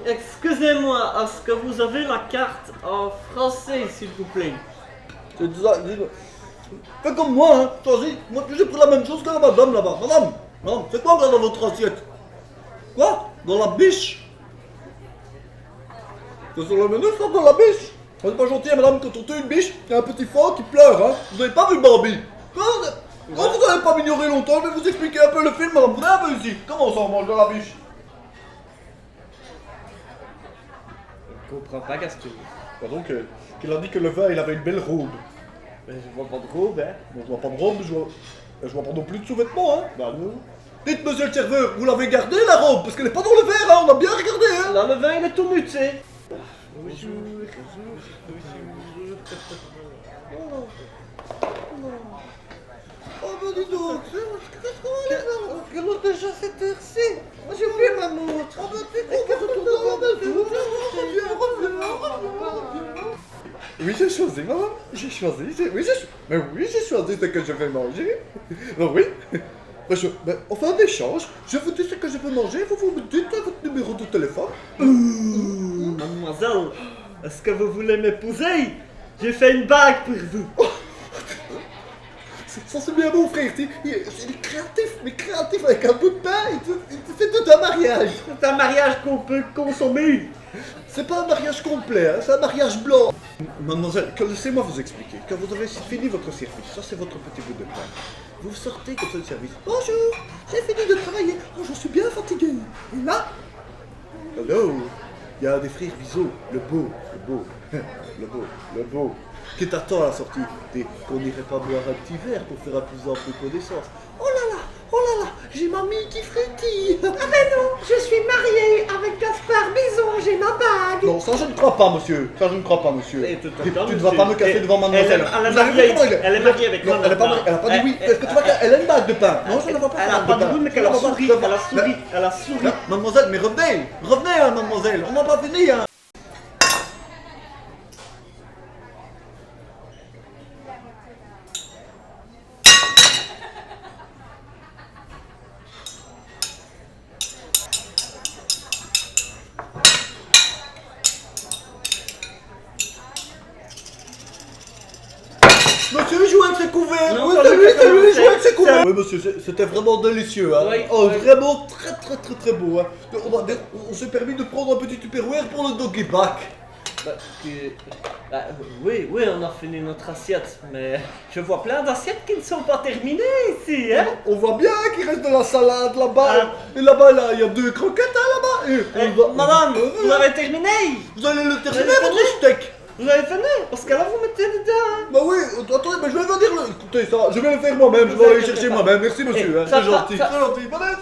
Excusez-moi, est-ce que vous avez la carte en français, s'il vous plaît? C'est ça, dis-le. Fais comme moi, hein. Choisis. Moi, j'ai pris la même chose que la madame là-bas. Madame, c'est quoi là dans votre assiette? Quoi? Dans la biche? C'est sur le menu, ça, dans la biche? C'est pas gentil, hein, madame, quand on tue une biche, il y a un petit enfant qui pleure, hein. Vous avez pas vu Barbie? Quand vous n'avez pas m'ignorer longtemps, je vais vous expliquer un peu le film, madame. Venez un peu ici. Comment on s'en mange de la biche? Je comprends pas, Gaston. Pardon, qu'il a dit que le vin, il avait une belle robe. Mais je vois pas de robe, hein. Bon, je vois pas de robe, je vois pas non plus de sous-vêtements, hein. Bah non. Dites, monsieur le serveur, vous l'avez gardée la robe? Parce qu'elle est pas dans le verre, hein, on a bien regardé, hein. Là, le vin, il est tout nu, tu sais. Bonjour. Oh, bah dis donc, qu'est-ce qu'on va aller faire? Quelle heure déjà cette heure-ci? Moi, j'ai oublié ma montre. Ah, bah t'es con, on va retourner à la maison. Reviens. Oui, j'ai choisi, maman. J'ai choisi. Mais oui, j'ai choisi ce que je vais manger. Ben oui. On fait un échange. Je vous dis ce que je veux manger. Vous me dites votre numéro de téléphone. Mademoiselle, est-ce que vous voulez m'épouser? J'ai fait une bague pour vous. Ça c'est bien mon frère, il est créatif, mais créatif avec un peu de pain, il te fait tout un mariage. C'est un mariage qu'on peut consommer. C'est pas un mariage complet, hein, c'est un mariage blanc. Mademoiselle, laissez-moi vous expliquer. Quand vous avez fini votre service, ça c'est votre petit bout de pain. Vous sortez comme ça du service. Bonjour, j'ai fini de travailler. Oh, je suis bien fatigué. Et là, hello, il y a un des frères Bizot, le beau, qui t'attend à la sortie. Et qu'on n'irait pas boire un petit verre pour faire un plus ample connaissance. Oh là là, j'ai mamie qui frétille. Ah ben non, je suis mariée avec Gaspard Bison, j'ai ma bague. Non, ça je ne crois pas, monsieur. Ça je ne crois pas, monsieur. Et Tu ne vas pas me casser devant Elle mademoiselle. est mariée avec Non, moi. elle a pas dit oui. Est-ce que tu vois qu'elle a une bague de pain? Non, je ne la vois pas. Elle a pas de goût, mais qu'elle a souri. Elle a souri. Mademoiselle, mais revenez, hein, mademoiselle. On n'a pas fini, hein. Monsieur, joue avec ses couverts. Non, Oui, ça c'est lui, lui, joue avec ses couverts. Oui, monsieur, c'était vraiment délicieux, hein. Oui, Oh, oui. vraiment très beau, hein. On s'est permis de prendre un petit tupperware pour le doggy back. Oui, on a fini notre assiette, mais je vois plein d'assiettes qui ne sont pas terminées ici, hein. On voit bien qu'il reste de la salade là-bas. Et là-bas, là, il y a 2 croquettes, hein, là-bas. Et Madame, vous avez terminé? Vous allez le terminer, Vous avez votre steak. Vous avez fini? Parce que là, vous mettez dedans, hein. Bah oui, attendez, mais je vais venir le... Écoutez, ça, je vais le faire moi-même, je vais aller le chercher moi-même. Merci, monsieur, hein, c'est gentil. C'est gentil. Venez,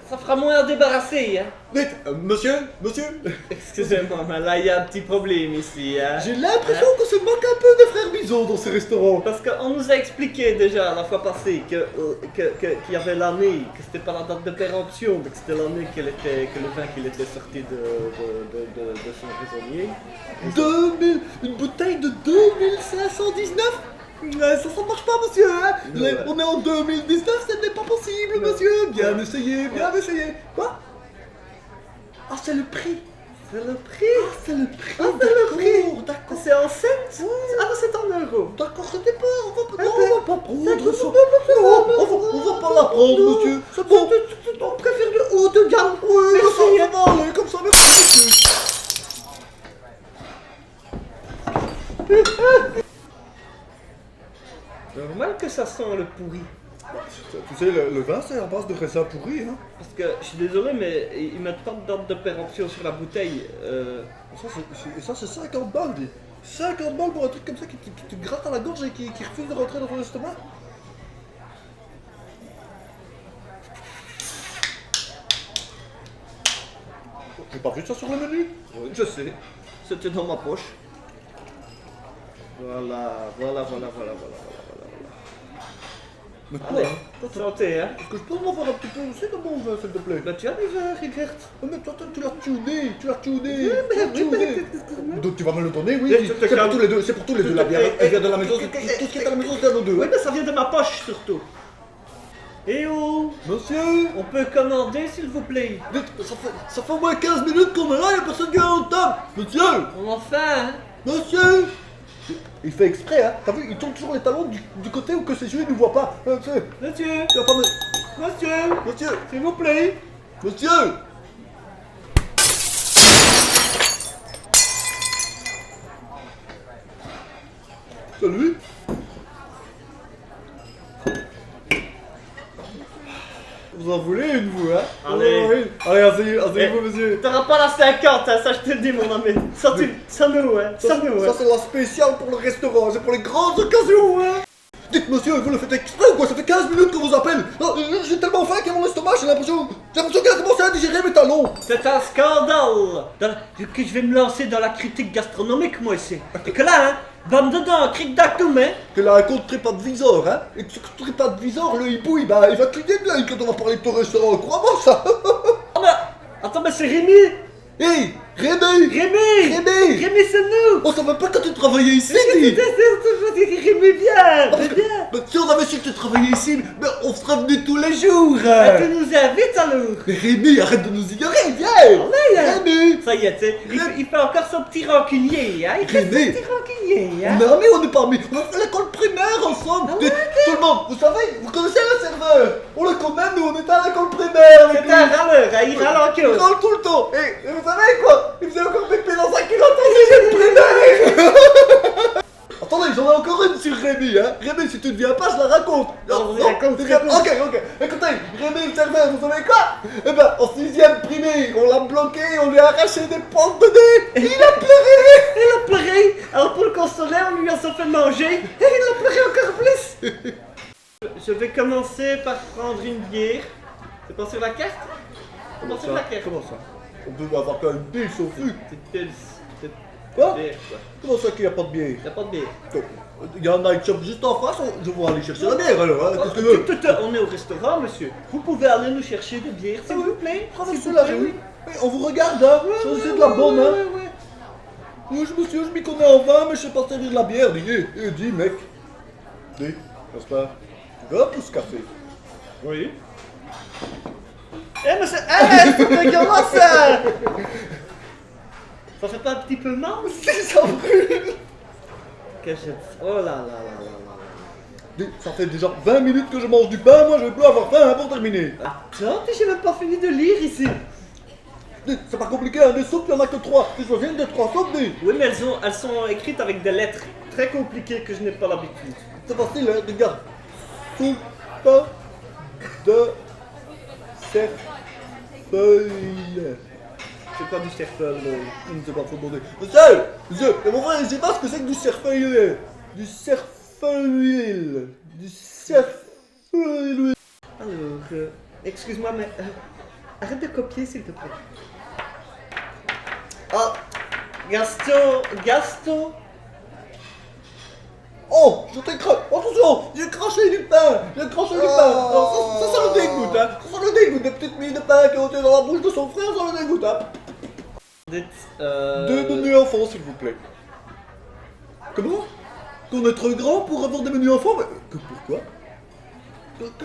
Ça fera moins à débarrasser, hein. Dites, monsieur. Excusez-moi, mais là, il y a un petit problème ici, hein. J'ai l'impression que ça manque un peu de frères Bizot dans ces restaurants. Parce qu'on nous a expliqué déjà la fois passée qu'il y avait l'année, que c'était pas la date de péremption, mais que c'était l'année que le vin qu'il était sorti de son prisonnier. 2000, une bouteille de 2519. Ça marche pas, monsieur, hein. Ouais. On est en 2019, ce n'est pas possible, monsieur. Bien essayé. Quoi? Ah, c'est le prix. C'est le prix. C'est le prix. Ah, c'est le prix. D'accord. C'est en cents. Ah non, c'est en euros. D'accord, c'était pas. On va pas prendre ça. Non, On va pas la prendre, monsieur. C'est bon. On préfère le haut de gamme. Oui, Merci. ça va aller comme ça, merci. Normal que ça sent le pourri. Tu sais, le vin, c'est à base de raisins pourris, hein. Parce que je suis désolé, mais ils mettent pas de date de péremption sur la bouteille. Ça, c'est 50 balles, dis. 50 balles pour un truc comme ça qui te gratte à la gorge et qui refuse de rentrer dans ton estomac. J'ai pas vu ça sur le menu. Oui, je sais. C'était dans ma poche. Voilà. Mais quoi, Allez, hein? santé, hein. Est-ce que je peux m'en faire un petit peu aussi de bon vin, s'il te plaît? Bah tu as du vin, Rigert. Mais toi, tu l'as tuné, tu l'as tuné. mais- Donc tu vas me le donner, oui. Mais C'est pour tous les deux, la bière. Elle vient de la maison, tout ce qui est à la maison, c'est à nous deux. Oui, Hein. mais ça vient de ma poche surtout. Eh oh, Monsieur. On peut commander, s'il vous plaît. Dites, ça fait au moins 15 minutes qu'on est là, y'a personne qui est en table. Monsieur. On en fait, hein. Monsieur. Il fait exprès, hein. T'as vu, il tourne toujours les talons du côté où que ses yeux ne voient pas. Monsieur. Monsieur, Tu vas pas me... monsieur, Monsieur. s'il vous plaît. Monsieur. Salut. Vous en voulez une, vous, hein? Allez. Vous en voulez une? Allez, asseyez-vous, monsieur. T'auras pas la 50, hein, ça je te le dis, mon ami. Ça, ça nous, hein. Ça nous, Ça hein. c'est la spéciale pour le restaurant, c'est pour les grandes occasions, hein. Dites monsieur, vous le faites exprès ou quoi? Ça fait 15 minutes qu'on vous appelle. Non, j'ai tellement faim qu'à mon estomac, j'ai l'impression qu'il a commencé à digérer mes talons. C'est un scandale que je vais me lancer dans la critique gastronomique, moi, ici. Et que là, hein, bande dedans, cric d'actum, hein. Que là, un compte TripAdvisor, hein. Et que sur TripAdvisor, le hibouille, bah, il va cligner de l'œil quand on va parler de ton restaurant, crois-moi ça. Ah bah, attends, mais c'est Rémi. Hé, Rémi. Rémi, c'est nous. On savait pas quand tu travaillais ici, Rémi, dis. Rémi, viens, Parce que- viens. Mais si on avait su que tu travaillais ici, mais on serait venu tous les jours. Tu nous invites alors. Mais Rémi, arrête de nous ignorer, viens. Allez, hein. Rémi. Ça y est, tu sais, il fait encore son petit rancunier, hein. Il fait son Rémi. petit rancunier, hein. On est amis, on est pas amis. On a fait l'école primaire ensemble. Ah ouais, Tout le monde, vous savez, vous connaissez le serveur. On le connaît, nous, on était à l'école primaire. avec C'est un lui. râleur, hein, il râle Il encore. râle tout le temps. Et vous savez quoi? Il faisait encore pipi dans sa culotte en 6ème primaire. Attendez, j'en ai encore une sur Rémi, hein. Rémi, si tu ne viens pas, je la raconte. Non, raconte, tu viens- raconte. Ok. Écoutez, Rémi, le serveur, vous savez quoi? Eh ben, en 6ème primaire, on l'a bloqué, on lui a arraché des pointes de nez. Il a pleuré. Il a pleuré, alors pour le consoler, on lui a fait manger, et il a pleuré encore plus. Je vais commencer par prendre une bière. C'est pas sur la carte? Comment sur la carte? Comment ça? On peut avoir quand même une biche au fût. Petite pils. Petite Quoi? bière, quoi. Comment ça qu'il n'y a pas de bière? Y a pas de bière. Il y a un night shop juste en face, je vais aller chercher la bière alors, hein. Qu'est-ce que tu veux? On est au restaurant, monsieur. Vous pouvez aller nous chercher des bières, s'il vous plaît. Traversez la rue. Oui, on vous regarde, hein. C'est de la bonne, hein. Ouais. Oui, monsieur, je m'y connais en vin, mais je sais pas servir de la bière. Dis, mec. Dis, n'est-ce pas? Tu veux un pouce café? Oui. Eh, monsieur, c'est dégueulasse, ça! Ça fait pas un petit peu mal? Ça brûle. Que je... Oh là là là là là. Dis, ça fait déjà 20 minutes que je mange du pain, moi je vais plus avoir faim hein, pour terminer. Attends, j'ai même pas fini de lire ici. Dis, c'est pas compliqué, hein, des soupes, il y en a que 3. Si je viens des 3 soupes, dis. Oui, mais elles sont écrites avec des lettres très compliquées que je n'ai pas l'habitude. C'est facile, hein, regarde. Soupe de cerfeuil. C'est quoi du cerfeuil? Je ne sais pas, faut demander. Monsieur, mais mon frère, je sais pas ce que c'est que du cerfeuil. Du cerfeuil. Du cerfeuil. Alors, excuse-moi, mais arrête de copier, s'il te plaît. Ah, Gaston. Oh, je t'ai craché. Attention, j'ai craché du pain. Alors, ça le dégoûte, hein. Ça le dégoûte. Des petites miettes de pain qui ont été dans la bouche de son frère, ça le dégoûte, hein. Dites, Deux menus enfants, s'il vous plaît. Comment? Qu'on est trop grand pour avoir des menus enfants? Mais pourquoi?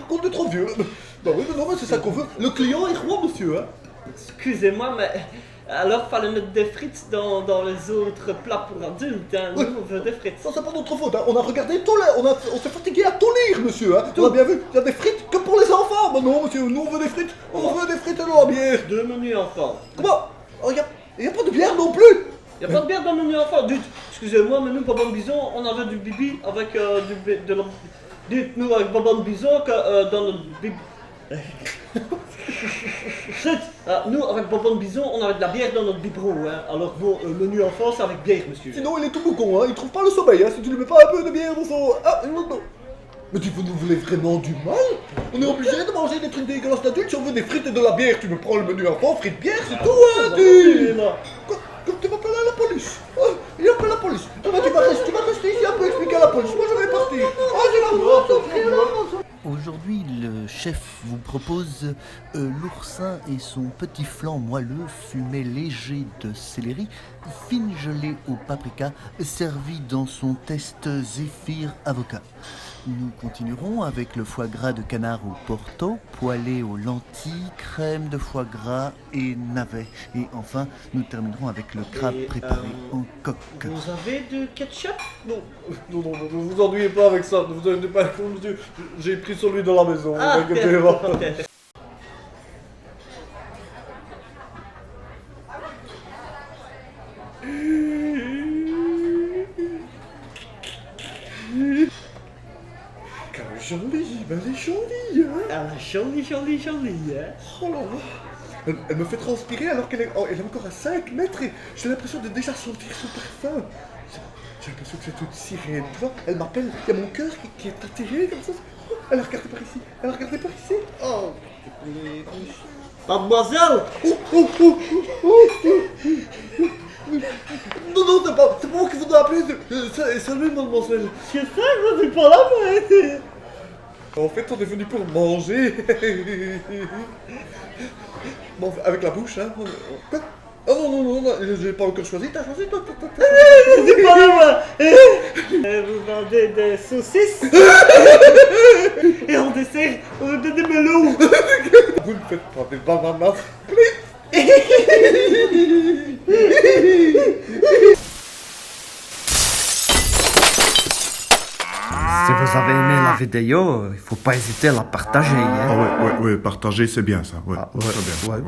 Qu'on est trop vieux. Bah oui, mais non, mais c'est ça qu'on veut. Le client est roi, monsieur, hein. Excusez-moi, mais alors fallait mettre des frites dans les autres plats pour adultes, hein. Nous, Oui. on veut des frites. Ça, c'est pas notre faute, hein. On a regardé tout on s'est fatigué à tout lire, monsieur, hein. On a bien vu, il y a des frites que pour les enfants. Bah non, monsieur, nous on veut des frites. On veut des frites et de la bière. Deux menus enfants. Comment? Oh, y a pas de bière non plus. Y a pas de bière dans le menu enfant. Dites, excusez-moi, mais nous, Babon Bison, on avait du bibi avec dites-nous avec Babon Bison que dans notre bibi... Chut, nous, avec Babon Bison, on avait de la bière dans notre biberon, hein. Alors bon, menu enfant, c'est avec bière, monsieur. Sinon, il est tout boucon, hein. Il trouve pas le sommeil, hein. Si tu lui mets pas un peu de bière dans son... Ah, non. Mais vous nous voulez vraiment du mal? On est obligé de manger des trucs dégueulasses d'adultes si on veut des frites et de la bière. Tu me prends le menu enfant, frites, bière, c'est tout, hein, tu... Comme tu vas appeler la police. Oh, il appelle la police. Ah bah, tu vas rester ici un peu expliquer à la police. Moi, je vais partir. Ah, j'ai la voix. Aujourd'hui, le chef vous propose l'oursin et son petit flan moelleux fumé léger de céleri, fine gelée au paprika, servi dans son test zéphyr avocat. Nous continuerons avec le foie gras de canard au porto, poêlé aux lentilles, crème de foie gras et navets. Et enfin, nous terminerons avec le crabe Et, préparé en coque. Vous avez de ketchup? Non, ne vous ennuyez pas avec ça, ne vous ennuyez pas, monsieur. J'ai pris celui de la maison, Ah, ne vous inquiétez pas. Quelle jolie, elle est jolie, hein. Ah, jolie, hein. Oh là là. Elle me fait transpirer alors qu'elle est, elle est encore à 5 mètres et j'ai l'impression de déjà sentir son parfum. J'ai l'impression que c'est une sirène, tu vois. Elle m'appelle, il y a mon cœur qui est atterré comme ça. Oh, elle a regardé par ici, elle a regardé par ici. Oh, Mademoiselle! Non, c'est pas moi qui vous ai appelé, c'est lui, mademoiselle. C'est ça, je suis pas là, moi! En fait, on est venu pour manger. Bon, avec la bouche, hein. Quoi? Oh non, j'ai pas encore choisi. T'as choisi, toi. Je suis pas là, moi! Vous vendez des saucisses? Et en dessert, on veut des melons! Vous ne faites pas des bananas split. Si vous avez aimé la vidéo, il faut pas hésiter à la partager. Hein? Ah ouais, partager c'est bien ça. Ouais, Ah, ouais, très bien. ouais.